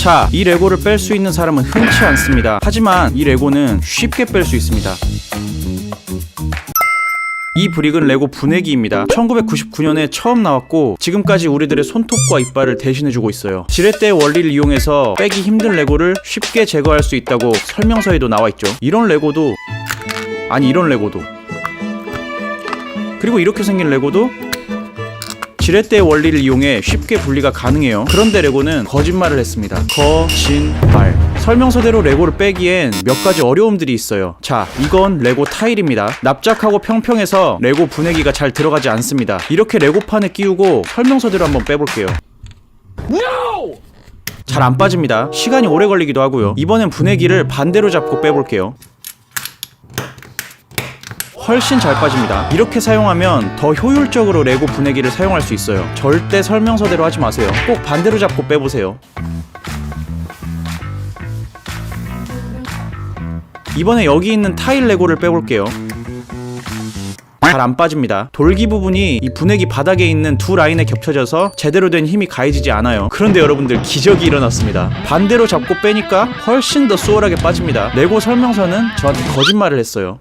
자, 이 레고를 뺄 수 있는 사람은 흔치 않습니다. 하지만 이 레고는 쉽게 뺄 수 있습니다. 이 브릭은 레고 분해기입니다. 1999년에 처음 나왔고 지금까지 우리들의 손톱과 이빨을 대신해주고 있어요. 지렛대의 원리를 이용해서 빼기 힘든 레고를 쉽게 제거할 수 있다고 설명서에도 나와있죠. 이런 레고도, 아니 이런 레고도, 그리고 이렇게 생긴 레고도 지렛대의 원리를 이용해 쉽게 분리가 가능해요. 그런데 레고는 거짓말을 했습니다. 거짓말. 설명서대로 레고를 빼기엔 몇 가지 어려움들이 있어요. 자, 이건 레고 타일입니다. 납작하고 평평해서 레고 분해기가 잘 들어가지 않습니다. 이렇게 레고판에 끼우고 설명서대로 한번 빼볼게요. 잘 안 빠집니다. 시간이 오래 걸리기도 하고요. 이번엔 분해기를 반대로 잡고 빼볼게요. 훨씬 잘 빠집니다. 이렇게 사용하면 더 효율적으로 레고 분해기를 사용할 수 있어요. 절대 설명서대로 하지 마세요. 꼭 반대로 잡고 빼보세요. 이번에 여기 있는 타일 레고를 빼볼게요. 잘 안 빠집니다. 돌기 부분이 이 분해기 바닥에 있는 두 라인에 겹쳐져서 제대로 된 힘이 가해지지 않아요. 그런데 여러분들, 기적이 일어났습니다. 반대로 잡고 빼니까 훨씬 더 수월하게 빠집니다. 레고 설명서는 저한테 거짓말을 했어요.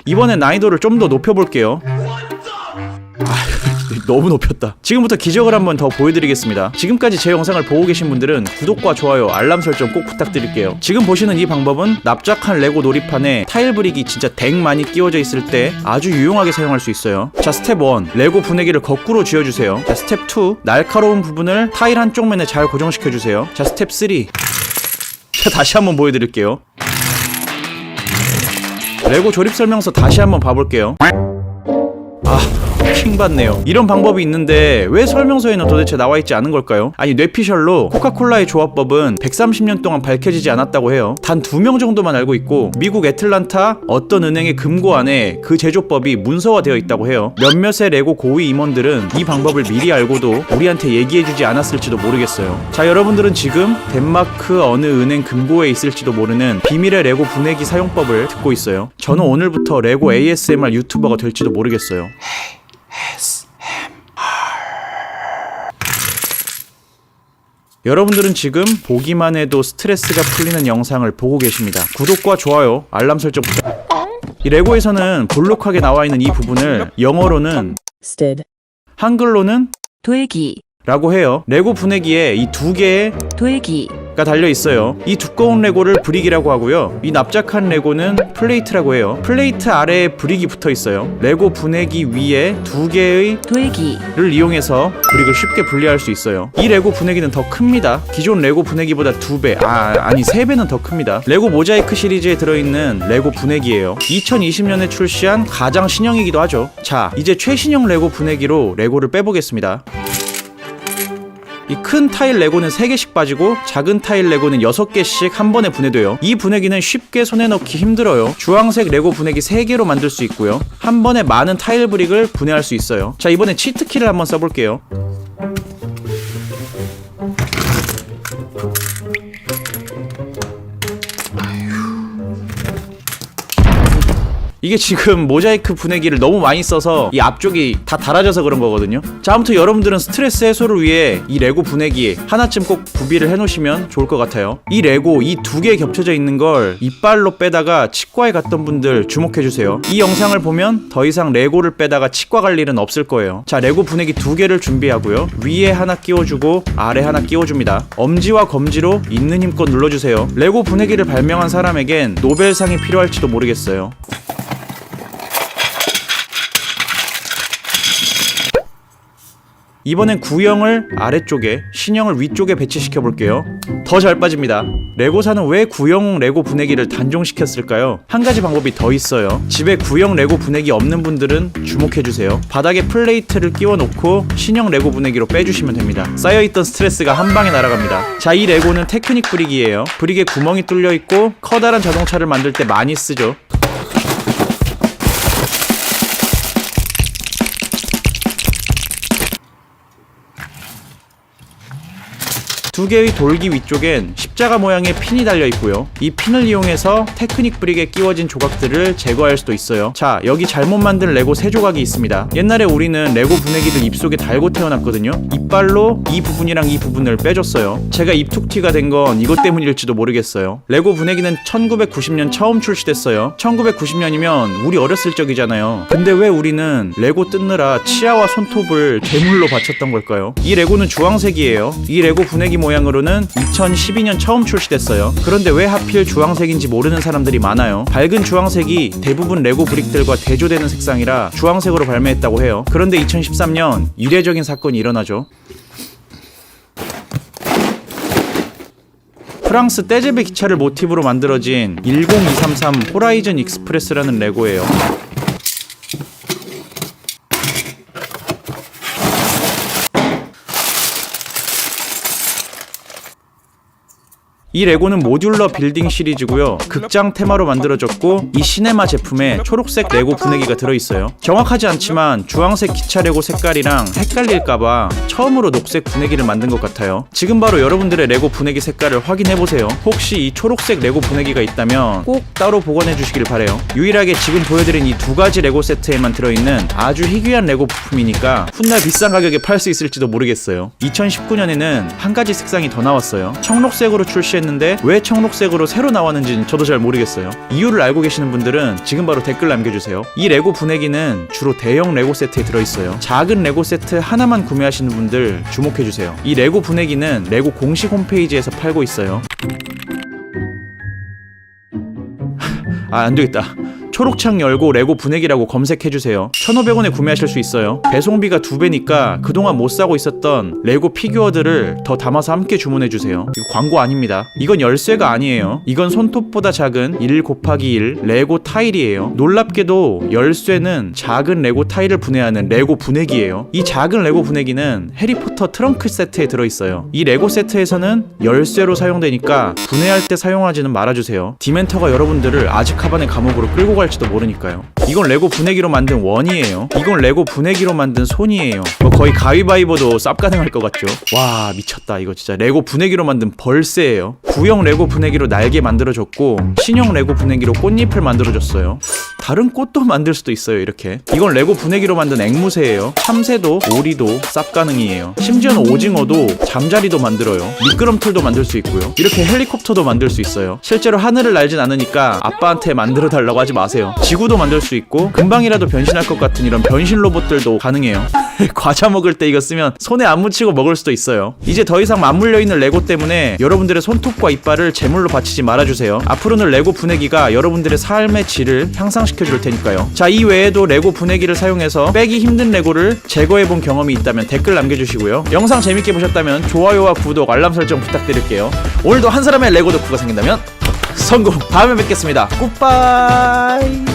이번엔 난이도를 좀 더 높여볼게요. 너무 높였다. 지금부터 기적을 한번 더 보여드리겠습니다. 지금까지 제 영상을 보고 계신 분들은 구독과 좋아요, 알람 설정 꼭 부탁드릴게요. 지금 보시는 이 방법은 납작한 레고 놀이판에 타일 브릭이 진짜 댕 많이 끼워져 있을 때 아주 유용하게 사용할 수 있어요. 자, 스텝 1. 레고 분해기를 거꾸로 쥐어주세요. 자, 스텝 2. 날카로운 부분을 타일 한쪽 면에 잘 고정시켜주세요. 자, 스텝 3. 자, 다시 한번 보여드릴게요. 레고 조립 설명서 다시 한번 봐볼게요. 킹받네요. 이런 방법이 있는데 왜 설명서에는 도대체 나와있지 않은 걸까요? 아니, 뇌피셜로 코카콜라의 조합법은 130년 동안 밝혀지지 않았다고 해요. 단 2명 정도만 알고 있고 미국 애틀란타 어떤 은행의 금고 안에 그 제조법이 문서화되어 있다고 해요. 몇몇의 레고 고위 임원들은 이 방법을 미리 알고도 우리한테 얘기해주지 않았을지도 모르겠어요. 자, 여러분들은 지금 덴마크 어느 은행 금고에 있을지도 모르는 비밀의 레고 분해기 사용법을 듣고 있어요. 저는 오늘부터 레고 ASMR 유튜버가 될지도 모르겠어요. 여러분들은 지금 보기만 해도 스트레스가 풀리는 영상을 보고 계십니다. 구독과 좋아요, 알람 설정 부탁. 이 레고에서는 볼록하게 나와있는 이 부분을 영어로는 stood, 한글로는 되기, 라고 해요. 레고 분해기에 이 두 개의 되기, 가 달려있어요. 이 두꺼운 레고를 브릭이라고 하고요. 이 납작한 레고는 플레이트라고 해요. 플레이트 아래에 브릭이 붙어있어요. 레고 분해기 위에 두 개의 되기를 이용해서 브릭을 쉽게 분리할 수 있어요. 이 레고 분해기는 더 큽니다. 기존 레고 분해기보다 2배, 아니 3배는 더 큽니다. 레고 모자이크 시리즈에 들어있는 레고 분해기예요. 2020년에 출시한 가장 신형이기도 하죠. 자, 이제 최신형 레고 분해기로 레고를 빼보겠습니다. 이 큰 타일 레고는 3개씩 빠지고 작은 타일 레고는 6개씩 한 번에 분해돼요. 이 분해기는 쉽게 손에 넣기 힘들어요. 주황색 레고 분해기 3개로 만들 수 있고요. 한 번에 많은 타일 브릭을 분해할 수 있어요. 자, 이번에 치트키를 한번 써볼게요. 이게 지금 모자이크 분해기를 너무 많이 써서 이 앞쪽이 다 닳아져서 그런 거거든요. 자, 아무튼 여러분들은 스트레스 해소를 위해 이 레고 분해기 하나쯤 꼭 구비를 해놓으시면 좋을 것 같아요. 이 레고 이 두 개 겹쳐져 있는 걸 이빨로 빼다가 치과에 갔던 분들 주목해주세요. 이 영상을 보면 더 이상 레고를 빼다가 치과 갈 일은 없을 거예요. 자, 레고 분해기 2개를 준비하고요. 위에 하나 끼워주고 아래 하나 끼워줍니다. 엄지와 검지로 있는 힘껏 눌러주세요. 레고 분해기를 발명한 사람에겐 노벨상이 필요할지도 모르겠어요. 이번엔 구형을 아래쪽에, 신형을 위쪽에 배치시켜 볼게요. 더 잘 빠집니다. 레고사는 왜 구형 레고 분해기를 단종시켰을까요? 한 가지 방법이 더 있어요. 집에 구형 레고 분해기 없는 분들은 주목해주세요. 바닥에 플레이트를 끼워 놓고 신형 레고 분해기로 빼주시면 됩니다. 쌓여있던 스트레스가 한 방에 날아갑니다. 자, 이 레고는 테크닉 브릭이에요. 브릭에 구멍이 뚫려 있고 커다란 자동차를 만들 때 많이 쓰죠. 두 개의 돌기 위쪽엔 십자가 모양의 핀이 달려 있고요. 이 핀을 이용해서 테크닉 브릭에 끼워진 조각들을 제거할 수도 있어요. 자, 여기 잘못 만든 레고 3조각이 있습니다. 옛날에 우리는 레고 분해기를 입속에 달고 태어났거든요. 이빨로 이 부분이랑 이 부분을 빼줬어요. 제가 입툭튀가 된 건 이것 때문일지도 모르겠어요. 레고 분해기는 1990년 처음 출시됐어요. 1990년이면 우리 어렸을 적이잖아요. 근데 왜 우리는 레고 뜯느라 치아와 손톱을 제물로 바쳤던 걸까요? 이 레고는 주황색이에요. 이 레고 분해기 모양으로는 2012년 처음 출시됐어요. 그런데 왜 하필 주황색인지 모르는 사람들이 많아요. 밝은 주황색이 대부분 레고 브릭들과 대조되는 색상이라 주황색으로 발매했다고 해요. 그런데 2013년 이례적인 사건이 일어나죠. 프랑스 떼제베 기차를 모티브로 만들어진 10233 호라이즌 익스프레스라는 레고예요. 이 레고는 모듈러 빌딩 시리즈고요. 극장 테마로 만들어졌고 이 시네마 제품에 초록색 레고 분해기가 들어있어요. 정확하지 않지만 주황색 기차 레고 색깔이랑 헷갈릴까봐 처음으로 녹색 분해기를 만든 것 같아요. 지금 바로 여러분들의 레고 분해기 색깔을 확인해보세요. 혹시 이 초록색 레고 분해기가 있다면 꼭 따로 보관해 주시길 바래요. 유일하게 지금 보여드린 이 두 가지 레고 세트에만 들어있는 아주 희귀한 레고 부품이니까 훗날 비싼 가격에 팔 수 있을지도 모르겠어요. 2019년에는 한 가지 색상이 더 나왔어요. 청록색으로 출시했는데 왜 청록색으로 새로 나왔는지는 저도 잘 모르겠어요. 이유를 알고 계시는 분들은 지금 바로 댓글 남겨주세요. 이 레고 분해기는 주로 대형 레고 세트에 들어있어요. 작은 레고 세트 하나만 구매하시는 분들 주목해주세요. 이 레고 분해기는 레고 공식 홈페이지에서 팔고 있어요. 안되겠다. 초록창 열고 레고 분해기라고 검색해주세요. 1,500원에 구매하실 수 있어요. 배송비가 2배니까 그동안 못 사고 있었던 레고 피규어들을 더 담아서 함께 주문해주세요. 이거 광고 아닙니다. 이건 열쇠가 아니에요. 이건 손톱보다 작은 1 곱하기 1 레고 타일이에요. 놀랍게도 열쇠는 작은 레고 타일을 분해하는 레고 분해기예요. 이 작은 레고 분해기는 해리포터 트렁크 세트에 들어있어요. 이 레고 세트에서는 열쇠로 사용되니까 분해할 때 사용하지는 말아주세요. 디멘터가 여러분들을 아즈카반의 감옥으로 끌고 갈지도 모르니까요. 이건 레고 분해기로 만든 원이에요. 이건 레고 분해기로 만든 손이에요. 거의 가위바위보도 쌉 가능할 것 같죠. 와, 미쳤다. 이거 진짜 레고 분해기로 만든 벌새예요. 구형 레고 분해기로 날개 만들어줬고 신형 레고 분해기로 꽃잎을 만들어줬어요. 다른 꽃도 만들 수도 있어요. 이렇게. 이건 레고 분해기로 만든 앵무새예요. 참새도 오리도 쌉 가능이에요. 심지어는 오징어도 잠자리도 만들어요. 미끄럼틀도 만들 수 있고요. 이렇게 헬리콥터도 만들 수 있어요. 실제로 하늘을 날진 않으니까 아빠한테 만들어 달라고 하지 마세요. 지구도 만들 수 있고 금방이라도 변신할 것 같은 이런 변신 로봇들도 가능해요. 과자 먹을 때 이거 쓰면 손에 안 묻히고 먹을 수도 있어요. 이제 더 이상 맞물려 있는 레고 때문에 여러분들의 손톱과 이빨을 제물로 바치지 말아주세요. 앞으로는 레고 분해기가 여러분들의 삶의 질을 향상시켜 줄 테니까요. 자, 이 외에도 레고 분해기를 사용해서 빼기 힘든 레고를 제거해본 경험이 있다면 댓글 남겨주시고요. 영상 재밌게 보셨다면 좋아요와 구독, 알람 설정 부탁드릴게요. 오늘도 한 사람의 레고 덕후가 생긴다면 성공! 다음에 뵙겠습니다. 굿바이!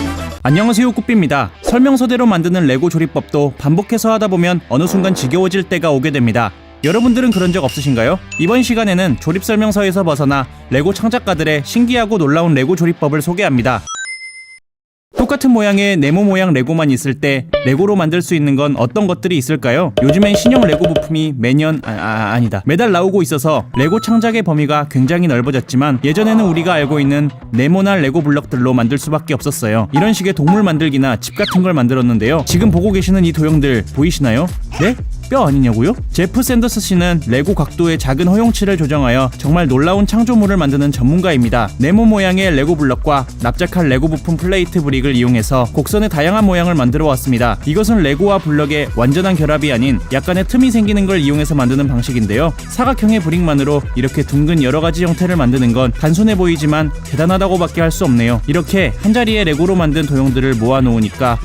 안녕하세요, 꾸삐입니다. 설명서대로 만드는 레고 조립법도 반복해서 하다보면 어느 순간 지겨워질 때가 오게 됩니다. 여러분들은 그런 적 없으신가요? 이번 시간에는 조립 설명서에서 벗어나 레고 창작가들의 신기하고 놀라운 레고 조립법을 소개합니다. 똑같은 모양의 네모 모양 레고만 있을 때 레고로 만들 수 있는 건 어떤 것들이 있을까요? 요즘엔 신형 레고 부품이 매달 나오고 있어서 레고 창작의 범위가 굉장히 넓어졌지만 예전에는 우리가 알고 있는 네모난 레고 블럭들로 만들 수밖에 없었어요. 이런 식의 동물 만들기나 집 같은 걸 만들었는데요. 지금 보고 계시는 이 도형들 보이시나요? 네? 뼈 아니냐고요? 제프 샌더스 씨는 레고 각도의 작은 허용치를 조정하여 정말 놀라운 창조물을 만드는 전문가입니다. 네모 모양의 레고 블럭과 납작한 레고 부품 플레이트 브릭을 이용해서 곡선의 다양한 모양을 만들어 왔습니다. 이것은 레고와 블럭의 완전한 결합이 아닌 약간의 틈이 생기는 걸 이용해서 만드는 방식인데요. 사각형의 브릭만으로 이렇게 둥근 여러가지 형태를 만드는 건 단순해 보이지만 대단하다고밖에 할 수 없네요. 이렇게 한자리에 레고로 만든 도형들을 모아놓으니까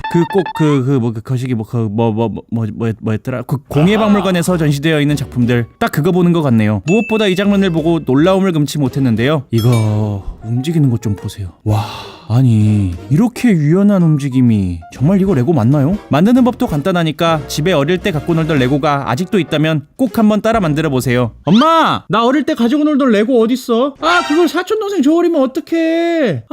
뭐였더라? 공예박물관에서 전시되어 있는 작품들 딱 그거 보는 것 같네요. 무엇보다 이 장면을 보고 놀라움을 금치 못했는데요. 이거 움직이는 것 좀 보세요. 와, 아니 이렇게 유연한 움직임이 정말 이거 레고 맞나요? 만드는 법도 간단하니까 집에 어릴 때 갖고 놀던 레고가 아직도 있다면 꼭 한번 따라 만들어 보세요. 엄마! 나 어릴 때 가지고 놀던 레고 어딨어? 그걸 사촌동생 줘버리면 어떡해.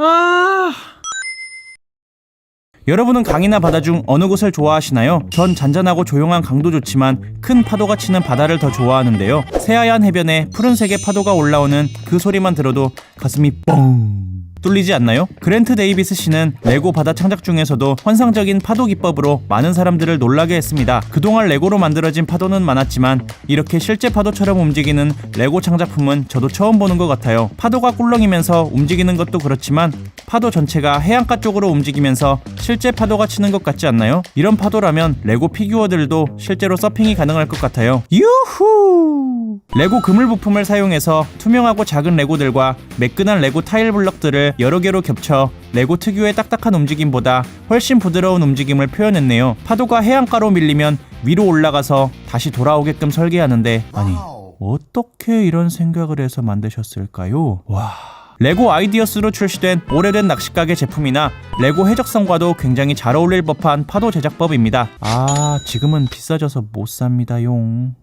여러분은 강이나 바다 중 어느 곳을 좋아하시나요? 전 잔잔하고 조용한 강도 좋지만 큰 파도가 치는 바다를 더 좋아하는데요. 새하얀 해변에 푸른색의 파도가 올라오는 그 소리만 들어도 가슴이 뻥 뚫리지 않나요? 그랜트 데이비스 씨는 레고 바다 창작 중에서도 환상적인 파도 기법으로 많은 사람들을 놀라게 했습니다. 그동안 레고로 만들어진 파도는 많았지만 이렇게 실제 파도처럼 움직이는 레고 창작품은 저도 처음 보는 것 같아요. 파도가 꿀렁이면서 움직이는 것도 그렇지만 파도 전체가 해안가 쪽으로 움직이면서 실제 파도가 치는 것 같지 않나요? 이런 파도라면 레고 피규어들도 실제로 서핑이 가능할 것 같아요. 유후! 레고 그물 부품을 사용해서 투명하고 작은 레고들과 매끈한 레고 타일 블럭들을 여러 개로 겹쳐 레고 특유의 딱딱한 움직임보다 훨씬 부드러운 움직임을 표현했네요. 파도가 해안가로 밀리면 위로 올라가서 다시 돌아오게끔 설계하는데 아니 어떻게 이런 생각을 해서 만드셨을까요? 와... 레고 아이디어스로 출시된 오래된 낚시가게 제품이나 레고 해적선과도 굉장히 잘 어울릴 법한 파도 제작법입니다. 아, 지금은 비싸져서 못 삽니다용.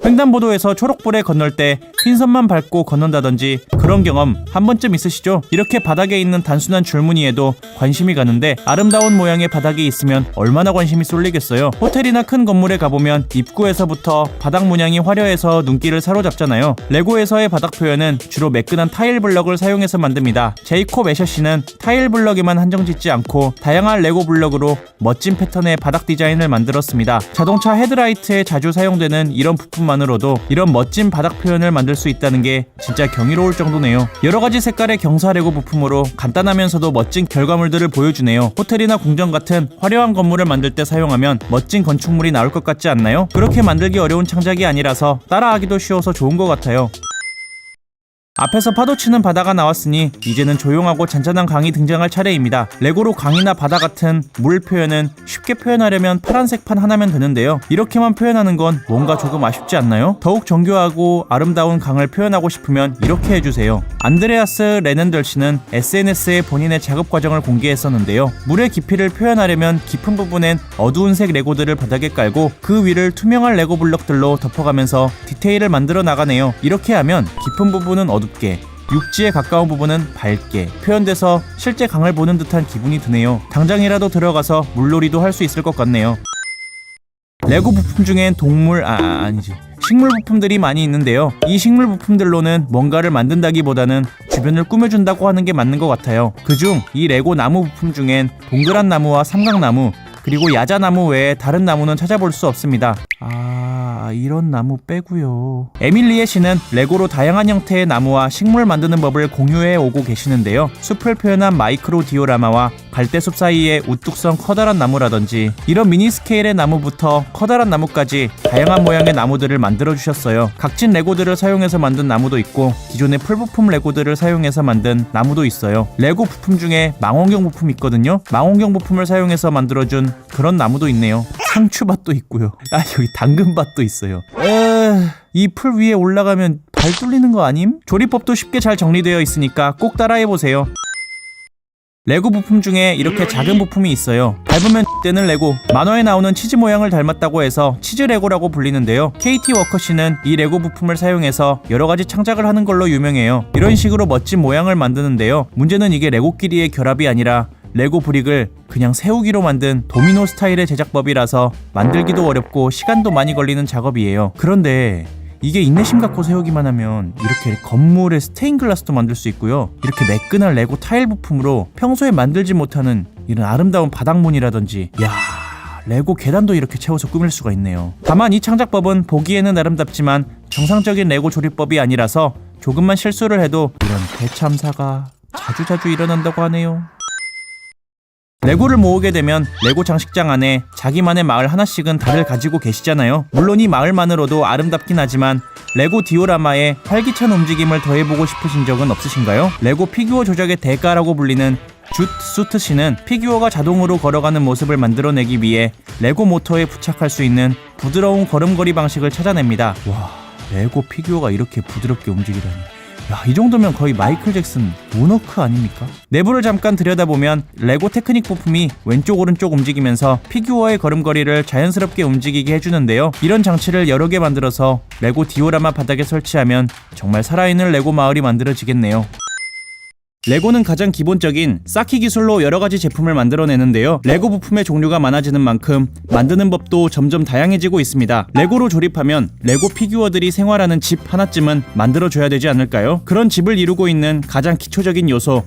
횡단보도에서 초록불에 건널 때 흰선만 밟고 건넌다든지 그런 경험 한 번쯤 있으시죠? 이렇게 바닥에 있는 단순한 줄무늬에도 관심이 가는데 아름다운 모양의 바닥이 있으면 얼마나 관심이 쏠리겠어요. 호텔이나 큰 건물에 가보면 입구에서부터 바닥 문양이 화려해서 눈길을 사로잡잖아요. 레고에서의 바닥 표현은 주로 매끈한 타일 블럭을 사용해서 만듭니다. 제이콥 애셔 씨는 타일 블럭에만 한정짓지 않고 다양한 레고 블럭으로 멋진 패턴의 바닥 디자인을 만들었습니다. 자동차 헤드라이트에 자주 사용되는 이런 부품만으로도 이런 멋진 바닥 표현을 만들 수 있다는 게 진짜 경이로울 정도네요. 여러가지 색깔의 경사 레고 부품으로 간단하면서도 멋진 결과물들을 보여주네요. 호텔이나 궁전 같은 화려한 건물을 만들 때 사용하면 멋진 건축물이 나올 것 같지 않나요? 그렇게 만들기 어려운 창작이 아니라서 따라하기도 쉬워서 좋은 것 같아요. 앞에서 파도 치는 바다가 나왔으니 이제는 조용하고 잔잔한 강이 등장할 차례입니다. 레고로 강이나 바다 같은 물 표현은 쉽게 표현하려면 파란색 판 하나면 되는데요. 이렇게만 표현하는 건 뭔가 조금 아쉽지 않나요? 더욱 정교하고 아름다운 강을 표현하고 싶으면 이렇게 해주세요. 안드레아스 레넨덜 씨는 SNS에 본인의 작업 과정을 공개했었는데요. 물의 깊이를 표현하려면 깊은 부분엔 어두운 색 레고들을 바닥에 깔고 그 위를 투명한 레고 블럭들로 덮어가면서 디테일을 만들어 나가네요. 이렇게 하면 깊은 부분은 어둡게 육지에 가까운 부분은 밝게 표현돼서 실제 강을 보는 듯한 기분이 드네요. 당장이라도 들어가서 물놀이도 할 수 있을 것 같네요. 레고 부품 중엔 식물 부품들이 많이 있는데요. 이 식물 부품들로는 뭔가를 만든다기보다는 주변을 꾸며준다고 하는 게 맞는 것 같아요. 그중 이 레고 나무 부품 중엔 동그란 나무와 삼각나무 그리고 야자나무 외에 다른 나무는 찾아볼 수 없습니다. 이런 나무 빼고요. 에밀리에 씨는 레고로 다양한 형태의 나무와 식물 만드는 법을 공유해 오고 계시는데요. 숲을 표현한 마이크로 디오라마와 갈대숲 사이에 우뚝 선 커다란 나무라든지 이런 미니 스케일의 나무부터 커다란 나무까지 다양한 모양의 나무들을 만들어 주셨어요. 각진 레고들을 사용해서 만든 나무도 있고 기존의 풀부품 레고들을 사용해서 만든 나무도 있어요. 레고 부품 중에 망원경 부품이 있거든요. 망원경 부품을 사용해서 만들어준 그런 나무도 있네요. 상추밭도 있고요. 여기 당근밭도 있어요. 이 풀 위에 올라가면 발 뚫리는 거 아님? 조리법도 쉽게 잘 정리되어 있으니까 꼭 따라해보세요. 레고 부품 중에 이렇게 작은 부품이 있어요. 밟으면 되는 레고. 만화에 나오는 치즈 모양을 닮았다고 해서 치즈 레고라고 불리는데요. KT 워커 씨는 이 레고 부품을 사용해서 여러가지 창작을 하는 걸로 유명해요. 이런 식으로 멋진 모양을 만드는데요. 문제는 이게 레고끼리의 결합이 아니라 레고 브릭을 그냥 세우기로 만든 도미노 스타일의 제작법이라서 만들기도 어렵고 시간도 많이 걸리는 작업이에요. 그런데 이게 인내심 갖고 세우기만 하면 이렇게 건물의 스테인글라스도 만들 수 있고요. 이렇게 매끈한 레고 타일 부품으로 평소에 만들지 못하는 이런 아름다운 바닥문이라든지 레고 계단도 이렇게 채워서 꾸밀 수가 있네요. 다만 이 창작법은 보기에는 아름답지만 정상적인 레고 조립법이 아니라서 조금만 실수를 해도 이런 대참사가 자주자주 일어난다고 하네요. 레고를 모으게 되면 레고 장식장 안에 자기만의 마을 하나씩은 다들 가지고 계시잖아요. 물론 이 마을만으로도 아름답긴 하지만 레고 디오라마에 활기찬 움직임을 더해보고 싶으신 적은 없으신가요? 레고 피규어 조작의 대가라고 불리는 주 수트 씨는 피규어가 자동으로 걸어가는 모습을 만들어내기 위해 레고 모터에 부착할 수 있는 부드러운 걸음걸이 방식을 찾아냅니다. 와, 레고 피규어가 이렇게 부드럽게 움직이다니. 이 정도면 거의 마이클 잭슨 모너크 아닙니까? 내부를 잠깐 들여다보면 레고 테크닉 부품이 왼쪽 오른쪽 움직이면서 피규어의 걸음걸이를 자연스럽게 움직이게 해주는데요. 이런 장치를 여러 개 만들어서 레고 디오라마 바닥에 설치하면 정말 살아있는 레고 마을이 만들어지겠네요. 레고는 가장 기본적인 쌓기 기술로 여러가지 제품을 만들어내는데요. 레고 부품의 종류가 많아지는 만큼 만드는 법도 점점 다양해지고 있습니다. 레고로 조립하면 레고 피규어들이 생활하는 집 하나쯤은 만들어줘야 되지 않을까요? 그런 집을 이루고 있는 가장 기초적인 요소,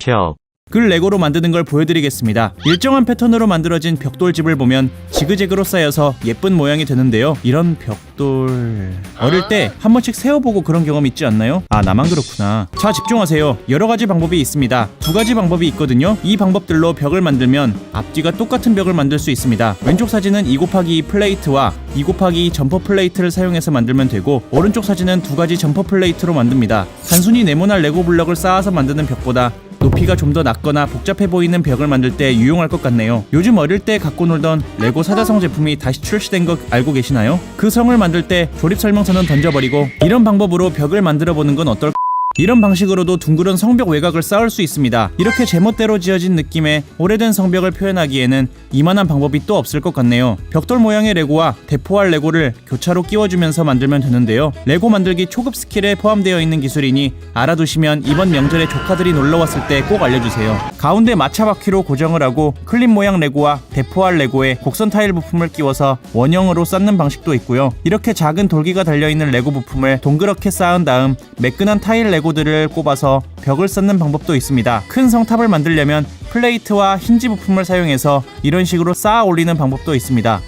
그 레고로 만드는 걸 보여드리겠습니다. 일정한 패턴으로 만들어진 벽돌집을 보면 지그재그로 쌓여서 예쁜 모양이 되는데요. 이런 벽돌... 어릴 때 한 번씩 세워보고 그런 경험 있지 않나요? 아, 나만 그렇구나. 자, 집중하세요. 여러가지 방법이 있습니다. 두 가지 방법이 있거든요. 이 방법들로 벽을 만들면 앞뒤가 똑같은 벽을 만들 수 있습니다. 왼쪽 사진은 2곱하기2 플레이트와 2곱하기2 점퍼 플레이트를 사용해서 만들면 되고, 오른쪽 사진은 두 가지 점퍼 플레이트로 만듭니다. 단순히 네모난 레고 블럭을 쌓아서 만드는 벽보다 높이가 좀 더 낮거나 복잡해 보이는 벽을 만들 때 유용할 것 같네요. 요즘 어릴 때 갖고 놀던 레고 사자성 제품이 다시 출시된 거 알고 계시나요? 그 성을 만들 때 조립 설명서는 던져버리고 이런 방법으로 벽을 만들어 보는 건 어떨까요? 이런 방식으로도 둥그런 성벽 외곽을 쌓을 수 있습니다. 이렇게 제멋대로 지어진 느낌의 오래된 성벽을 표현하기에는 이만한 방법이 또 없을 것 같네요. 벽돌 모양의 레고와 대포알 레고를 교차로 끼워주면서 만들면 되는데요. 레고 만들기 초급 스킬에 포함되어 있는 기술이니 알아두시면 이번 명절에 조카들이 놀러왔을 때 꼭 알려주세요. 가운데 마차바퀴로 고정을 하고 클립 모양 레고와 대포알 레고에 곡선 타일 부품을 끼워서 원형으로 쌓는 방식도 있고요. 이렇게 작은 돌기가 달려있는 레고 부품을 동그랗게 쌓은 다음 매끈한 타일 레고들을 꼽아서 벽을 쌓는 방법도 있습니다. 큰 성탑을 만들려면 플레이트와 힌지 부품을 사용해서 이런 식으로 쌓아 올리는 방법도 있습니다.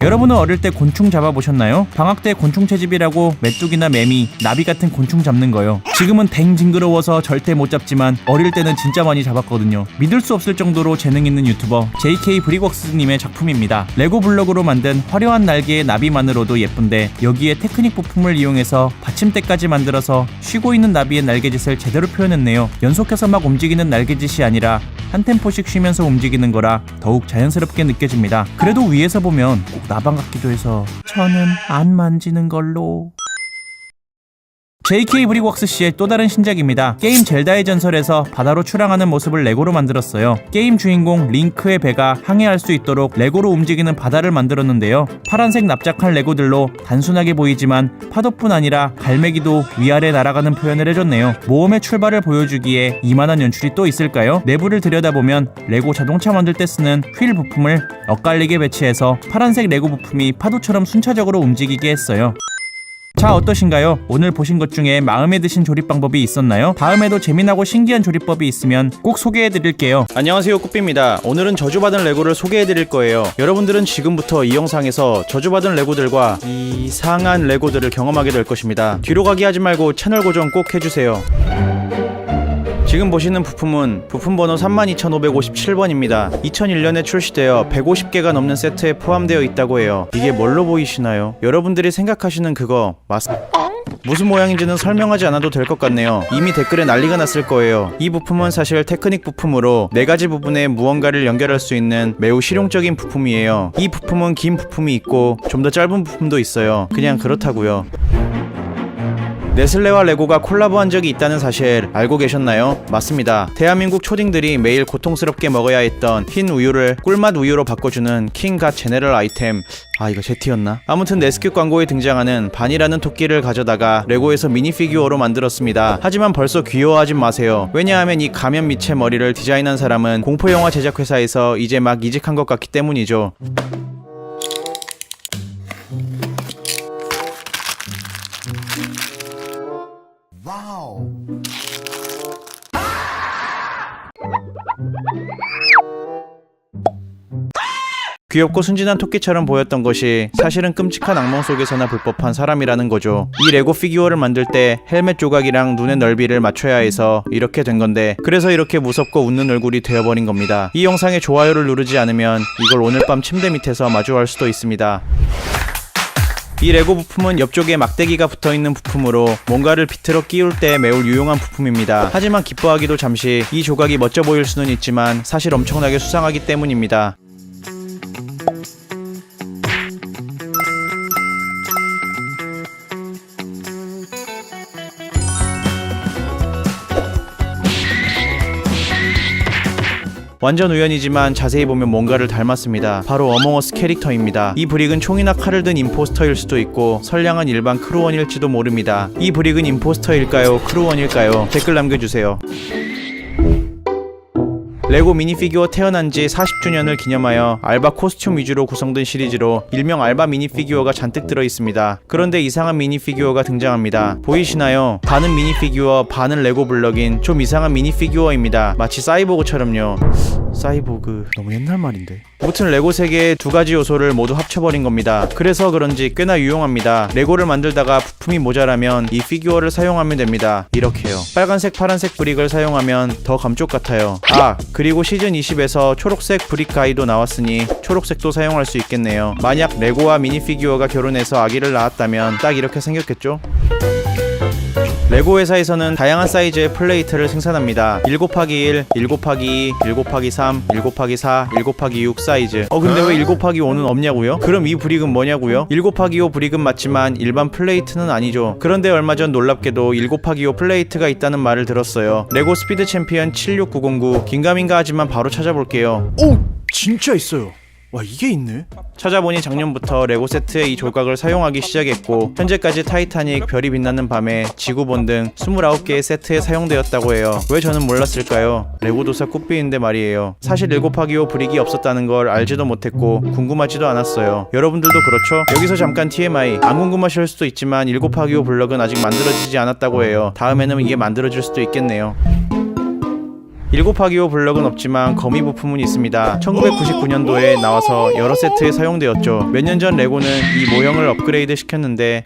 여러분은 어릴 때 곤충 잡아보셨나요? 방학 때 곤충 채집이라고 메뚜기나 매미, 나비 같은 곤충 잡는 거요. 지금은 댕 징그러워서 절대 못 잡지만 어릴 때는 진짜 많이 잡았거든요. 믿을 수 없을 정도로 재능 있는 유튜버 JK 브릭웍스님의 작품입니다. 레고 블럭으로 만든 화려한 날개의 나비만으로도 예쁜데 여기에 테크닉 부품을 이용해서 받침대까지 만들어서 쉬고 있는 나비의 날개짓을 제대로 표현했네요. 연속해서 막 움직이는 날개짓이 아니라 한 템포씩 쉬면서 움직이는 거라 더욱 자연스럽게 느껴집니다. 그래도 위에서 보면 꼭 나방 같기도 해서 저는 안 만지는 걸로. JK 브릭웍스 씨의 또 다른 신작입니다. 게임 젤다의 전설에서 바다로 출항하는 모습을 레고로 만들었어요. 게임 주인공 링크의 배가 항해할 수 있도록 레고로 움직이는 바다를 만들었는데요. 파란색 납작한 레고들로 단순하게 보이지만 파도뿐 아니라 갈매기도 위아래 날아가는 표현을 해줬네요. 모험의 출발을 보여주기에 이만한 연출이 또 있을까요? 내부를 들여다보면 레고 자동차 만들 때 쓰는 휠 부품을 엇갈리게 배치해서 파란색 레고 부품이 파도처럼 순차적으로 움직이게 했어요. 자, 어떠신가요? 오늘 보신 것 중에 마음에 드신 조립 방법이 있었나요? 다음에도 재미나고 신기한 조립법이 있으면 꼭 소개해드릴게요. 안녕하세요, 꾸삐입니다. 오늘은 저주받은 레고를 소개해드릴 거예요. 여러분들은 지금부터 이 영상에서 저주받은 레고들과 이상한 레고들을 경험하게 될 것입니다. 뒤로 가기 하지 말고 채널 고정 꼭 해주세요. 지금 보시는 부품은 부품 번호 32,557번입니다. 2001년에 출시되어 150개가 넘는 세트에 포함되어 있다고 해요. 이게 뭘로 보이시나요? 여러분들이 생각하시는 그거 무슨 모양인지는 설명하지 않아도 될 것 같네요. 이미 댓글에 난리가 났을 거예요. 이 부품은 사실 테크닉 부품으로 4가지 부분에 무언가를 연결할 수 있는 매우 실용적인 부품이에요. 이 부품은 긴 부품이 있고 좀 더 짧은 부품도 있어요. 그냥 그렇다고요. 네슬레와 레고가 콜라보한 적이 있다는 사실 알고 계셨나요? 맞습니다. 대한민국 초딩들이 매일 고통스럽게 먹어야 했던 흰 우유를 꿀맛 우유로 바꿔주는 킹갓 제네럴 아이템, 이거 제티였나? 아무튼 네스큐 광고에 등장하는 반이라는 토끼를 가져다가 레고에서 미니피규어로 만들었습니다. 하지만 벌써 귀여워하진 마세요. 왜냐하면 이 가면 밑의 머리를 디자인한 사람은 공포영화 제작회사에서 이제 막 이직한 것 같기 때문이죠. 귀엽고 순진한 토끼처럼 보였던 것이 사실은 끔찍한 악몽 속에서나 볼 법한 사람이라는 거죠. 이 레고 피규어를 만들 때 헬멧 조각이랑 눈의 넓이를 맞춰야 해서 이렇게 된 건데, 그래서 이렇게 무섭고 웃는 얼굴이 되어버린 겁니다. 이 영상에 좋아요를 누르지 않으면 이걸 오늘 밤 침대 밑에서 마주할 수도 있습니다. 이 레고 부품은 옆쪽에 막대기가 붙어있는 부품으로 뭔가를 비틀어 끼울 때 매우 유용한 부품입니다. 하지만 기뻐하기도 잠시 이 조각이 멋져 보일 수는 있지만 사실 엄청나게 수상하기 때문입니다. 완전 우연이지만 자세히 보면 뭔가를 닮았습니다. 바로 어몽어스 캐릭터입니다. 이 브릭은 총이나 칼을 든 임포스터일 수도 있고 선량한 일반 크루원일지도 모릅니다. 이 브릭은 임포스터일까요? 크루원일까요? 댓글 남겨주세요. 레고 미니피규어 태어난 지 40주년을 기념하여 알바 코스튬 위주로 구성된 시리즈로 일명 알바 미니피규어가 잔뜩 들어있습니다. 그런데 이상한 미니피규어가 등장합니다. 보이시나요? 반은 미니피규어, 반은 레고 블럭인 좀 이상한 미니피규어입니다. 마치 사이보그처럼요. 사이보그 너무 옛날 말인데. 무튼 레고 세계의 두 가지 요소를 모두 합쳐버린 겁니다. 그래서 그런지 꽤나 유용합니다. 레고를 만들다가 부품이 모자라면 이 피규어를 사용하면 됩니다. 이렇게요. 빨간색, 파란색 브릭을 사용하면 더 감쪽 같아요. 아, 그리고 시즌 20에서 초록색 브릭 가이도 나왔으니 초록색도 사용할 수 있겠네요. 만약 레고와 미니피규어가 결혼해서 아기를 낳았다면 딱 이렇게 생겼겠죠? 레고 회사에서는 다양한 사이즈의 플레이트를 생산합니다. 1곱하기1, 1곱하기2, 1곱하기3, 1곱하기4, 1곱하기6 사이즈. 근데 왜 1곱하기5는 없냐고요? 그럼 이 브릭은 뭐냐고요? 1곱하기5 브릭은 맞지만 일반 플레이트는 아니죠. 그런데 얼마 전 놀랍게도 1곱하기5 플레이트가 있다는 말을 들었어요. 레고 스피드 챔피언 76909. 긴가민가 하지만 바로 찾아볼게요. 오! 진짜 있어요. 와, 이게 있네? 찾아보니 작년부터 레고 세트에 이 조각을 사용하기 시작했고 현재까지 타이타닉, 별이 빛나는 밤에, 지구본 등 29개의 세트에 사용되었다고 해요. 왜 저는 몰랐을까요? 레고 도사 꾸삐인데 말이에요. 사실 1곱하기5 브릭이 없었다는 걸 알지도 못했고 궁금하지도 않았어요. 여러분들도 그렇죠? 여기서 잠깐 TMI. 안 궁금하실 수도 있지만 1곱하기5 블럭은 아직 만들어지지 않았다고 해요. 다음에는 이게 만들어질 수도 있겠네요. 1곱하기5 블럭은 없지만 거미 부품은 있습니다. 1999년도에 나와서 여러 세트에 사용되었죠. 몇 년 전 레고는 이 모형을 업그레이드 시켰는데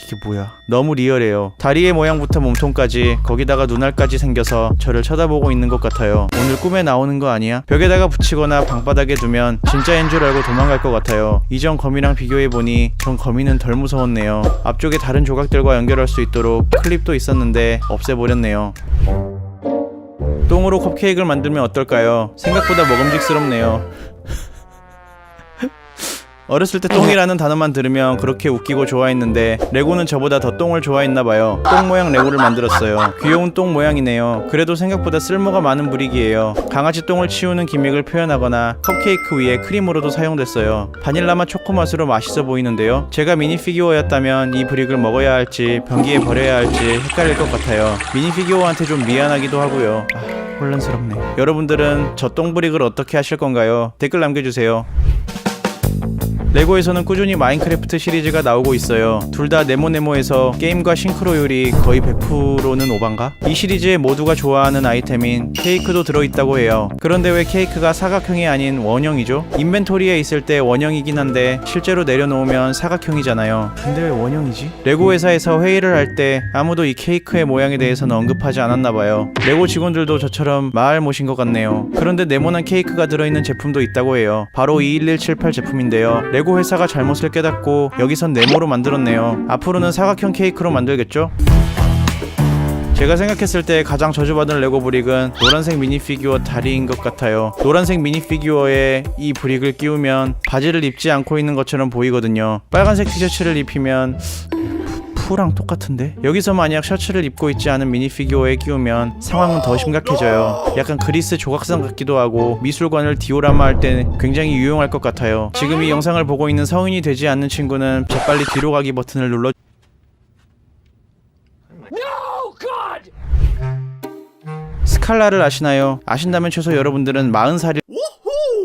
이게 뭐야? 너무 리얼해요. 다리의 모양부터 몸통까지, 거기다가 눈알까지 생겨서 저를 쳐다보고 있는 것 같아요. 오늘 꿈에 나오는 거 아니야? 벽에다가 붙이거나 방바닥에 두면 진짜인 줄 알고 도망갈 것 같아요. 이전 거미랑 비교해보니 전 거미는 덜 무서웠네요. 앞쪽에 다른 조각들과 연결할 수 있도록 클립도 있었는데 없애버렸네요. 똥으로 컵케이크를 만들면 어떨까요? 생각보다 먹음직스럽네요. 어렸을 때 똥이라는 단어만 들으면 그렇게 웃기고 좋아했는데 레고는 저보다 더 똥을 좋아했나봐요. 똥 모양 레고를 만들었어요. 귀여운 똥 모양이네요. 그래도 생각보다 쓸모가 많은 브릭이에요. 강아지 똥을 치우는 기믹을 표현하거나 컵케이크 위에 크림으로도 사용됐어요. 바닐라맛 초코맛으로 맛있어 보이는데요. 제가 미니피규어였다면 이 브릭을 먹어야 할지 변기에 버려야 할지 헷갈릴 것 같아요. 미니피규어한테 좀 미안하기도 하고요. 혼란스럽네. 여러분들은 저 똥브릭을 어떻게 하실 건가요? 댓글 남겨주세요. 레고에서는 꾸준히 마인크래프트 시리즈가 나오고 있어요. 둘 다 네모네모에서 게임과 싱크로율이 거의 100%는 오반가? 이 시리즈에 모두가 좋아하는 아이템인 케이크도 들어있다고 해요. 그런데 왜 케이크가 사각형이 아닌 원형이죠? 인벤토리에 있을 때 원형이긴 한데 실제로 내려놓으면 사각형이잖아요. 근데 왜 원형이지? 레고 회사에서 회의를 할 때 아무도 이 케이크의 모양에 대해서는 언급하지 않았나봐요. 레고 직원들도 저처럼 말 못인 것 같네요. 그런데 네모난 케이크가 들어있는 제품도 있다고 해요. 바로 21178 제품인데요. 레고 회사가 잘못을 깨닫고 여기선 네모로 만들었네요. 앞으로는 사각형 케이크로 만들겠죠? 제가 생각했을 때 가장 저주받은 레고 브릭은 노란색 미니피규어 다리인 것 같아요. 노란색 미니피규어에 이 브릭을 끼우면 바지를 입지 않고 있는 것처럼 보이거든요. 빨간색 티셔츠를 입히면 푸랑 똑같은데? 여기서 만약 셔츠를 입고 있지 않은 미니피규어에 끼우면 상황은 더 심각해져요. 약간 그리스 조각상 같기도 하고 미술관을 디오라마 할 때 굉장히 유용할 것 같아요. 지금 이 영상을 보고 있는 성인이 되지 않는 친구는 재빨리 뒤로 가기 버튼을 눌러 스칼라를 아시나요? 아신다면 최소 여러분들은 40살이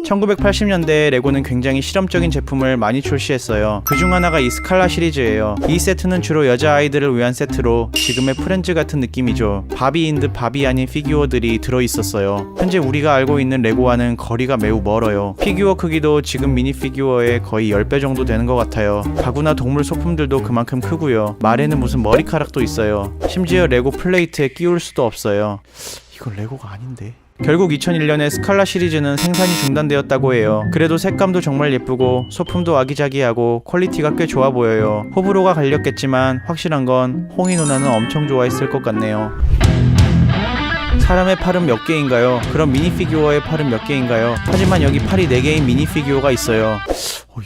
1980년대에 레고는 굉장히 실험적인 제품을 많이 출시했어요. 그중 하나가 이 스칼라 시리즈예요. 이 세트는 주로 여자아이들을 위한 세트로 지금의 프렌즈 같은 느낌이죠. 바비인 듯 바비 아닌 피규어들이 들어있었어요. 현재 우리가 알고 있는 레고와는 거리가 매우 멀어요. 피규어 크기도 지금 미니피규어의 거의 10배 정도 되는 것 같아요. 가구나 동물 소품들도 그만큼 크고요. 말에는 무슨 머리카락도 있어요. 심지어 레고 플레이트에 끼울 수도 없어요. 이건 레고가 아닌데. 결국 2001년에 스칼라 시리즈는 생산이 중단되었다고 해요. 그래도 색감도 정말 예쁘고 소품도 아기자기하고 퀄리티가 꽤 좋아 보여요. 호불호가 갈렸겠지만 확실한 건 홍이 누나는 엄청 좋아했을 것 같네요. 사람의 팔은 몇 개인가요? 그럼 미니피규어의 팔은 몇 개인가요? 하지만 여기 팔이 4개인 미니피규어가 있어요.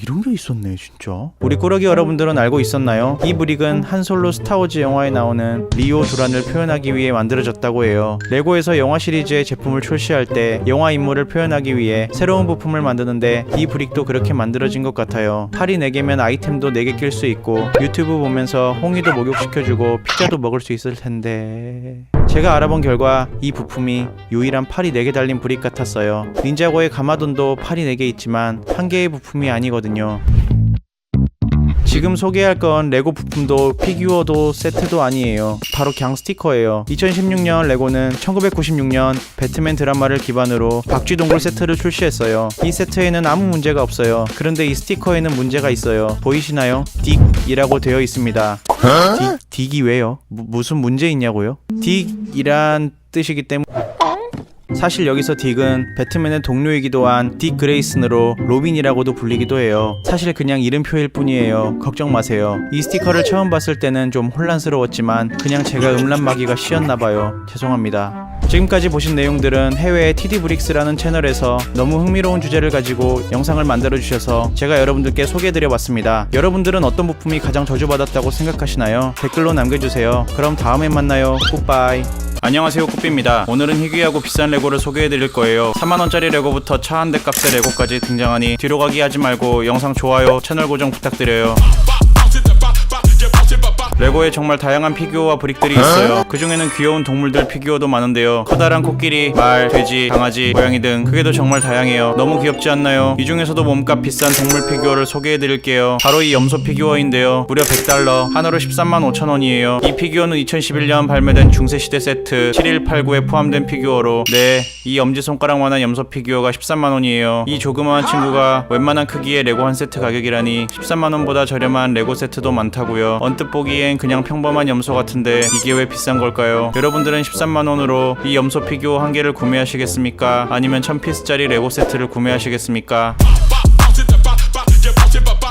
이런 게 있었네 진짜. 우리 꾸러기 여러분들은 알고 있었나요? 이 브릭은 한솔로 스타워즈 영화에 나오는 리오 두란을 표현하기 위해 만들어졌다고 해요. 레고에서 영화 시리즈의 제품을 출시할 때 영화 인물을 표현하기 위해 새로운 부품을 만드는데 이 브릭도 그렇게 만들어진 것 같아요. 팔이 4개면 아이템도 4개 낄 수 있고 유튜브 보면서 홍이도 목욕시켜주고 피자도 먹을 수 있을 텐데, 제가 알아본 결과 이 부품이 유일한 팔이 4개 달린 브릭 같았어요. 닌자고의 가마돈도 팔이 4개 있지만 한 개의 부품이 아니거든요. 지금 소개할 건 레고 부품도 피규어도 세트도 아니에요. 바로 그냥 스티커예요. 2016년 레고는 1996년 배트맨 드라마를 기반으로 박쥐동굴 세트를 출시했어요. 이 세트에는 아무 문제가 없어요. 그런데 이 스티커에는 문제가 있어요. 보이시나요? 딕이라고 되어 있습니다. 딕이 왜요? 무슨 문제 있냐고요? 딕이란 뜻이기 때문에. 사실 여기서 딕은 배트맨의 동료이기도 한 딕 그레이슨으로 로빈이라고도 불리기도 해요. 사실 그냥 이름표일 뿐이에요. 걱정 마세요. 이 스티커를 처음 봤을 때는 좀 혼란스러웠지만 그냥 제가 음란마귀가 씌었나봐요. 죄송합니다. 지금까지 보신 내용들은 해외의 TD브릭스라는 채널에서 너무 흥미로운 주제를 가지고 영상을 만들어주셔서 제가 여러분들께 소개해드려봤습니다. 여러분들은 어떤 부품이 가장 저주받았다고 생각하시나요? 댓글로 남겨주세요. 그럼 다음에 만나요. 굿바이. 안녕하세요, 꾸삐입니다. 오늘은 희귀하고 비싼 레고를 소개해드릴 거예요. 4만원짜리 레고부터 차 한 대 값의 레고까지 등장하니 뒤로 가기 하지 말고 영상 좋아요, 채널 고정 부탁드려요. 레고에 정말 다양한 피규어와 브릭들이 있어요. 그 중에는 귀여운 동물들 피규어도 많은데요. 커다란 코끼리, 말, 돼지, 강아지, 고양이 등 크게도 정말 다양해요. 너무 귀엽지 않나요? 이 중에서도 몸값 비싼 동물 피규어를 소개해드릴게요. 바로 이 염소 피규어인데요. 무려 100달러, 한화로 13만 5천원이에요. 이 피규어는 2011년 발매된 중세시대 세트 7189에 포함된 피규어로, 네, 이 엄지손가락만한 염소 피규어가 13만원이에요. 이 조그마한 친구가 웬만한 크기의 레고 한 세트 가격이라니 13만원보다 저렴한 레고 세트도 많다고요. 언뜻 보기엔 그냥 평범한 염소 같은데 이게 왜 비싼 걸까요? 여러분들은 13만원으로 이 염소 피규어 한 개를 구매하시겠습니까? 아니면 1000피스짜리 레고 세트를 구매하시겠습니까?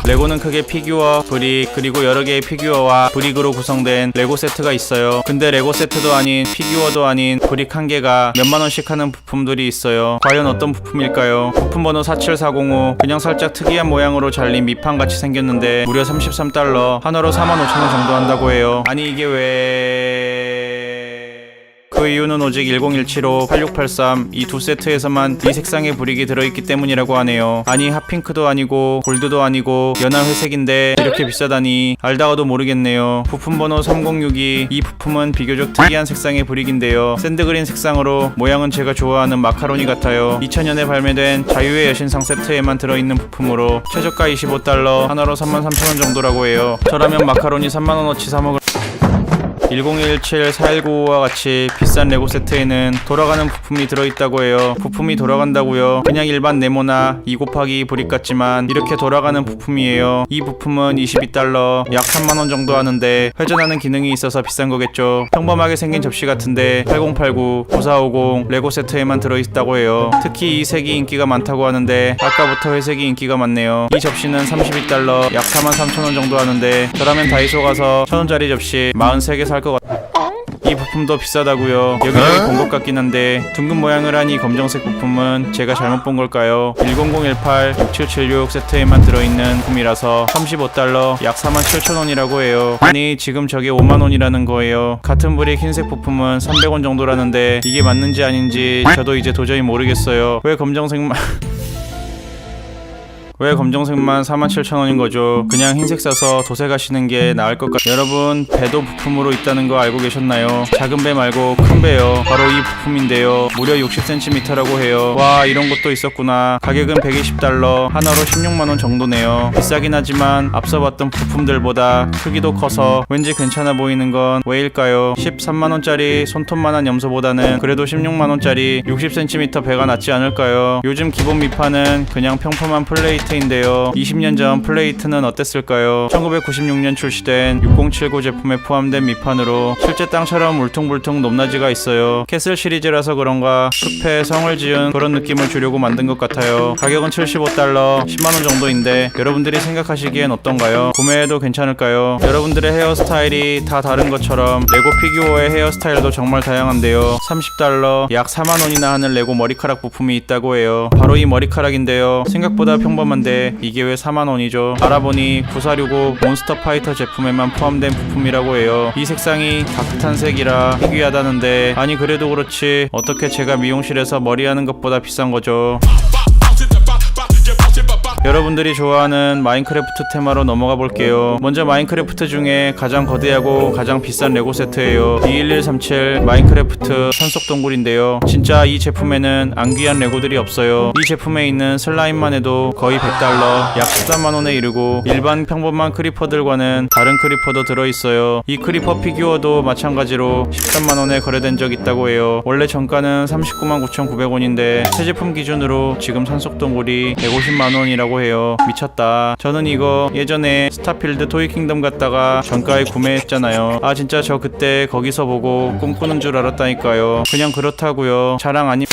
레고는 크게 피규어, 브릭, 그리고 여러 개의 피규어와 브릭으로 구성된 레고 세트가 있어요. 근데 레고 세트도 아닌, 피규어도 아닌 브릭 한 개가 몇만원씩 하는 부품들이 있어요. 과연 어떤 부품일까요? 부품 번호 47405. 그냥 살짝 특이한 모양으로 잘린 밑판같이 생겼는데 무려 33달러, 한화로 45,000원 정도 한다고 해요. 아니 이게 왜... 그 이유는 오직 1017호, 8683 이 두 세트에서만 이 색상의 브릭이 들어있기 때문이라고 하네요. 아니 핫핑크도 아니고 골드도 아니고 연한 회색인데 이렇게 비싸다니 알다가도 모르겠네요. 부품 번호 3062. 이 부품은 비교적 특이한 색상의 브릭인데요. 샌드그린 색상으로 모양은 제가 좋아하는 마카로니 같아요. 2000년에 발매된 자유의 여신상 세트에만 들어있는 부품으로 최저가 25달러, 한화로 33,000원 정도라고 해요. 저라면 마카로니 3만원어치 사먹을... 1017, 4195와 같이 비싼 레고 세트에는 돌아가는 부품이 들어있다고 해요. 부품이 돌아간다고요? 그냥 일반 네모나 2 곱하기 2 브릭 같지만 이렇게 돌아가는 부품이에요. 이 부품은 22달러, 약 3만원 정도 하는데 회전하는 기능이 있어서 비싼 거겠죠. 평범하게 생긴 접시 같은데 8089, 9450 레고 세트에만 들어있다고 해요. 특히 이 색이 인기가 많다고 하는데 아까부터 회색이 인기가 많네요. 이 접시는 32달러, 약 43,000원 정도 하는데 저라면 다이소 가서 1000원짜리 접시 43개 살 것 같아요. 이 부품도 비싸다고요. 여기저기 본 것 같긴 한데 둥근 모양을 한 이 검정색 부품은 제가 잘못 본 걸까요? 10018, 6776 세트에만 들어있는 부품이라서 35달러, 약 47,000원이라고 해요. 아니 지금 저게 5만원이라는 거예요. 같은 브릭 흰색 부품은 300원 정도라는데 이게 맞는지 아닌지 저도 이제 도저히 모르겠어요. 왜 검정색만... 왜 검정색만 47,000원인 거죠? 그냥 흰색 사서 도색 하시는 게 나을 것 같아요. 여러분, 배도 부품으로 있다는 거 알고 계셨나요? 작은 배 말고 큰 배요. 바로 이 부품인데요. 무려 60cm라고 해요. 와, 이런 것도 있었구나. 가격은 120달러, 한화로 16만원 정도네요. 비싸긴 하지만 앞서 봤던 부품들보다 크기도 커서 왠지 괜찮아 보이는 건 왜일까요? 13만원짜리 손톱만한 염소보다는 그래도 16만원짜리 60cm 배가 낫지 않을까요? 요즘 기본 밑판은 그냥 평범한 플레이트 인데요. 20년 전 플레이트는 어땠을까요? 1996년 출시된 6079 제품에 포함된 밑판으로 실제 땅처럼 울퉁불퉁 높낮이가 있어요. 캐슬 시리즈라서 그런가 숲에 성을 지은 그런 느낌을 주려고 만든 것 같아요. 가격은 75달러, 10만원 정도인데 여러분들이 생각하시기엔 어떤가요? 구매해도 괜찮을까요? 여러분들의 헤어스타일이 다 다른 것처럼 레고 피규어의 헤어스타일도 정말 다양한데요. 30달러, 약 4만원이나 하는 레고 머리카락 부품이 있다고 해요. 바로 이 머리카락인데요. 생각보다 평범한 궁금한데 이게 왜 4만원이죠? 알아보니 9465 몬스터 파이터 제품에만 포함된 부품이라고 해요. 이 색상이 다크탄색이라 희귀하다는데, 아니 그래도 그렇지 어떻게 제가 미용실에서 머리하는 것보다 비싼 거죠. 여러분들이 좋아하는 마인크래프트 테마로 넘어가 볼게요. 먼저 마인크래프트 중에 가장 거대하고 가장 비싼 레고 세트예요. D1137 마인크래프트 산속동굴인데요. 진짜 이 제품에는 안 귀한 레고들이 없어요. 이 제품에 있는 슬라임만 해도 거의 100달러, 약 13만원에 이르고, 일반 평범한 크리퍼들과는 다른 크리퍼도 들어있어요. 이 크리퍼 피규어도 마찬가지로 13만원에 거래된 적 있다고 해요. 원래 정가는 39만 9,900원인데 새 제품 기준으로 지금 산속동굴이 150만원이라고 해요. 미쳤다. 저는 이거 예전에 스타필드 토이킹덤 갔다가 정가에 구매했잖아요. 아 진짜 저 그때 거기서 보고 꿈꾸는 줄 알았다니까요. 그냥 그렇다고요. 자랑 아니...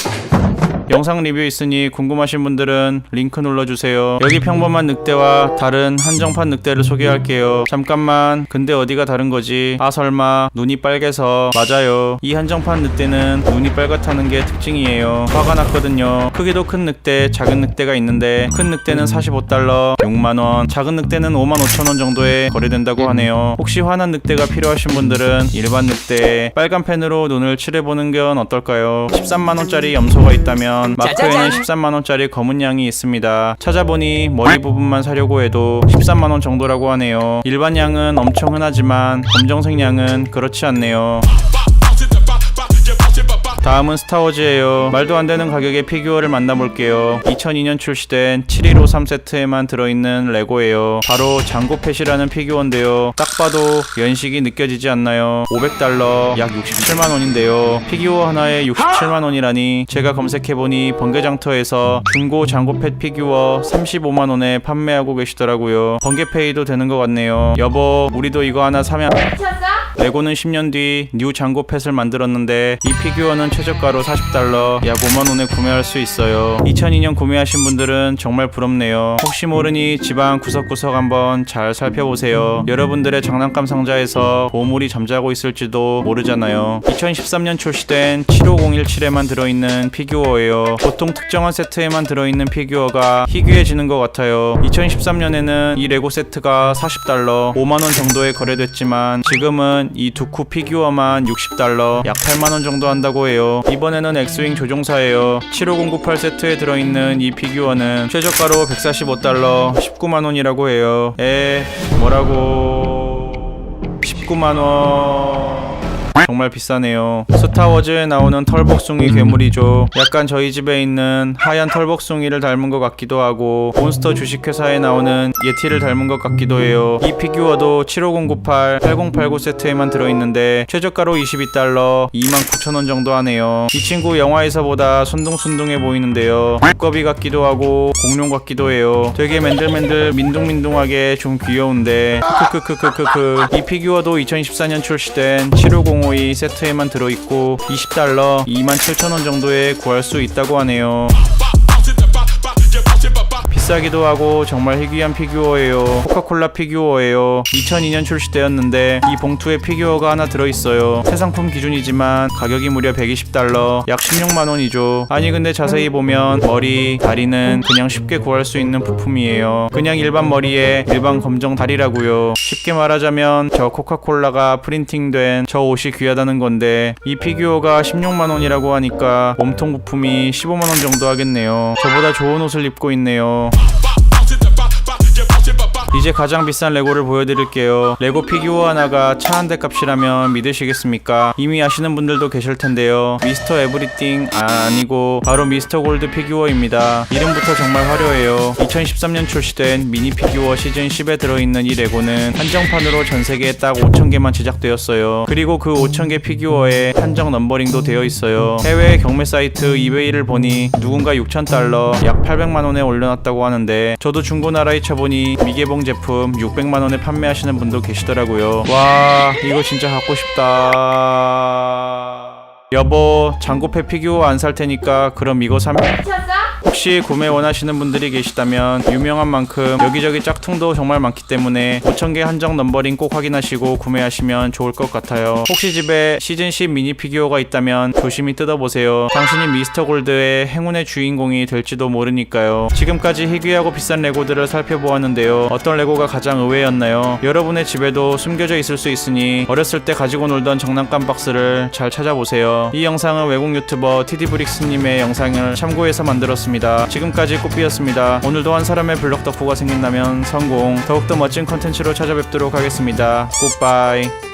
영상 리뷰 있으니 궁금하신 분들은 링크 눌러주세요. 여기 평범한 늑대와 다른 한정판 늑대를 소개할게요. 잠깐만, 근데 어디가 다른 거지? 아 설마 눈이 빨개서. 맞아요, 이 한정판 늑대는 눈이 빨갛다는 게 특징이에요. 화가 났거든요. 크기도 큰 늑대, 작은 늑대가 있는데 큰 늑대는 45달러 6만원, 작은 늑대는 5만 5천원 정도에 거래된다고 하네요. 혹시 화난 늑대가 필요하신 분들은 일반 늑대 빨간 펜으로 눈을 칠해보는 건 어떨까요? 13만원짜리 염소가 있다면 마크에는 13만원짜리 검은 양이 있습니다. 찾아보니 머리 부분만 사려고 해도 13만원 정도라고 하네요. 일반 양은 엄청 흔하지만 검정색 양은 그렇지 않네요. 다음은 스타워즈예요. 말도 안 되는 가격의 피규어를 만나볼게요. 2002년 출시된 7153 세트에만 들어있는 레고예요. 바로 장고펫이라는 피규어인데요. 딱 봐도 연식이 느껴지지 않나요? 500달러, 약 67만원인데요. 피규어 하나에 67만원이라니. 제가 검색해보니 번개장터에서 중고 장고펫 피규어 35만원에 판매하고 계시더라고요. 번개페이도 되는 것 같네요. 여보, 우리도 이거 하나 사면... 레고는 10년 뒤 뉴 장고펫을 만들었는데 이 피규어는 최저가로 40달러, 약 5만원에 구매할 수 있어요. 2002년 구매하신 분들은 정말 부럽네요. 혹시 모르니 집안 구석구석 한번 잘 살펴보세요. 여러분들의 장난감 상자에서 보물이 잠자고 있을지도 모르잖아요. 2013년 출시된 75017에만 들어있는 피규어예요. 보통 특정한 세트에만 들어있는 피규어가 희귀해지는 것 같아요. 2013년에는 이 레고 세트가 40달러, 5만원 정도에 거래됐지만 지금은 이 두쿠 피규어만 60달러, 약 8만원 정도 한다고 해요. 이번에는 엑스윙 조종사예요. 75098 세트에 들어있는 이 피규어는 최저가로 145달러, 19만원이라고 해요. 뭐라고... 19만원... 정말 비싸네요. 스타워즈에 나오는 털복숭이 괴물이죠. 약간 저희 집에 있는 하얀 털복숭이를 닮은 것 같기도 하고, 몬스터 주식회사에 나오는 예티를 닮은 것 같기도 해요. 이 피규어도 75098, 8089 세트에만 들어있는데 최저가로 22달러, 29,000원 정도 하네요. 이 친구 영화에서보다 순둥순둥해 보이는데요. 두꺼비 같기도 하고 공룡 같기도 해요. 되게 맨들맨들 민둥민둥하게 좀 귀여운데 크크크크크크. 이 피규어도 2014년 출시된 75052 세트에만 들어있고 20달러, 27,000원 정도에 구할 수 있다고 하네요. 비싸기도 하고 정말 희귀한 피규어예요. 코카콜라 피규어예요. 2002년 출시되었는데 이 봉투에 피규어가 하나 들어있어요. 새 상품 기준이지만 가격이 무려 120달러, 약 16만원이죠. 아니 근데 자세히 보면 머리, 다리는 그냥 쉽게 구할 수 있는 부품이에요. 그냥 일반 머리에 일반 검정 다리라고요. 쉽게 말하자면 저 코카콜라가 프린팅된 저 옷이 귀하다는 건데 이 피규어가 16만원이라고 하니까 몸통 부품이 15만원 정도 하겠네요. 저보다 좋은 옷을 입고 있네요. 이제 가장 비싼 레고를 보여드릴게요. 레고 피규어 하나가 차 한 대 값이라면 믿으시겠습니까? 이미 아시는 분들도 계실 텐데요. 미스터 에브리띵 아니고 바로 미스터 골드 피규어입니다. 이름부터 정말 화려해요. 2013년 출시된 미니 피규어 시즌 10에 들어있는 이 레고는 한정판으로 전세계에 딱 5,000개만 제작되었어요. 그리고 그 5,000개 피규어에 한정 넘버링도 되어 있어요. 해외 경매 사이트 이베이를 보니 누군가 6,000달러, 약 800만원에 올려놨다고 하는데 저도 중고나라에 쳐보니 미개봉 제품 600만원에 판매하시는 분도 계시더라고요. 와, 이거 진짜 갖고 싶다. 여보, 장고펫 피규어 안 살 테니까 그럼 이거 사면... 혹시 구매 원하시는 분들이 계시다면 유명한 만큼 여기저기 짝퉁도 정말 많기 때문에 5000개 한정 넘버링 꼭 확인하시고 구매하시면 좋을 것 같아요. 혹시 집에 시즌 10 미니 피규어가 있다면 조심히 뜯어보세요. 당신이 미스터 골드의 행운의 주인공이 될지도 모르니까요. 지금까지 희귀하고 비싼 레고들을 살펴보았는데요. 어떤 레고가 가장 의외였나요? 여러분의 집에도 숨겨져 있을 수 있으니 어렸을 때 가지고 놀던 장난감 박스를 잘 찾아보세요. 이 영상은 외국 유튜버 TD브릭스님의 영상을 참고해서 만들었습니다. 지금까지 꾸삐였습니다. 오늘도 한 사람의 블럭 덕후가 생긴다면 성공. 더욱더 멋진 컨텐츠로 찾아뵙도록 하겠습니다. 굿바이.